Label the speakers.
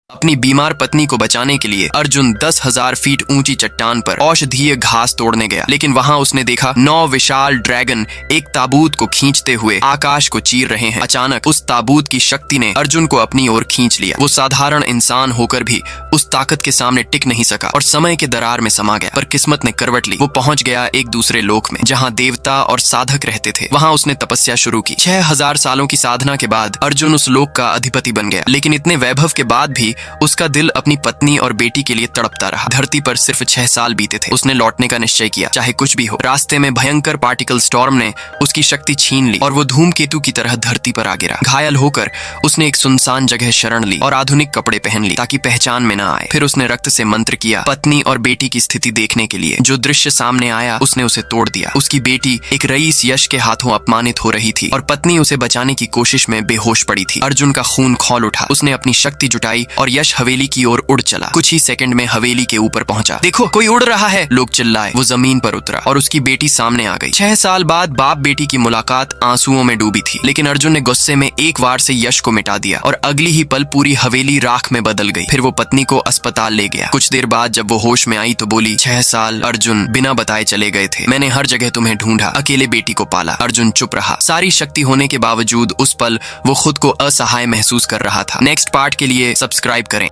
Speaker 1: अपनी बीमार पत्नी को बचाने के लिए अर्जुन 10,000 फीट ऊंची चट्टान पर औषधीय घास तोड़ने गया, लेकिन वहां उसने देखा 9 विशाल ड्रैगन एक ताबूत को खींचते हुए आकाश को चीर रहे हैं। अचानक उस ताबूत की शक्ति ने अर्जुन को अपनी ओर खींच लिया। वो साधारण इंसान होकर भी उस ताकत के सामने टिक नहीं सका और समय के दरार में समा गया। पर किस्मत ने करवट ली। वो पहुंच गया एक दूसरे लोक में जहां देवता और साधक रहते थे। वहां उसने तपस्या शुरू की। 6,000 सालों की साधना के बाद अर्जुन उस लोक का अधिपति बन गया, लेकिन इतने वैभव के बाद भी उसका दिल अपनी पत्नी और बेटी के लिए तड़पता रहा। धरती पर सिर्फ 6 साल बीते थे। उसने लौटने का निश्चय किया, चाहे कुछ भी हो। रास्ते में भयंकर पार्टिकल स्टॉर्म ने उसकी शक्ति छीन ली और वो धूमकेतु की तरह धरती पर आ गिरा। घायल होकर उसने एक सुनसान जगह शरण ली और आधुनिक कपड़े पहन ली ताकि पहचान में न आए। फिर उसने रक्त से मंत्र किया पत्नी और बेटी की स्थिति देखने के लिए। जो दृश्य सामने आया उसने उसे तोड़ दिया। उसकी बेटी एक रईस यश के हाथों अपमानित हो रही थी और पत्नी उसे बचाने की कोशिश में बेहोश पड़ी थी। अर्जुन का खून खौल उठा। उसने अपनी शक्ति जुटाई और यश हवेली की ओर उड़ चला। कुछ ही सेकंड में हवेली के ऊपर पहुंचा। देखो, कोई उड़ रहा है, लोग चिल्लाए। वो जमीन पर उतरा और उसकी बेटी सामने आ गई। 6 साल बाद बाप बेटी की मुलाकात आंसुओं में डूबी थी, लेकिन अर्जुन ने गुस्से में एक वार से यश को मिटा दिया और अगली ही पल पूरी हवेली राख में बदल गई। फिर वो पत्नी को अस्पताल ले गया। कुछ देर बाद जब वो होश में आई तो बोली, 6 साल अर्जुन बिना बताए चले गए थे। मैंने हर जगह तुम्हें ढूंढा, अकेले बेटी को पाला। अर्जुन चुप रहा। सारी शक्ति होने के बावजूद उस पल वो खुद को असहाय महसूस कर रहा था। नेक्स्ट पार्ट के लिए सब्सक्राइब करें।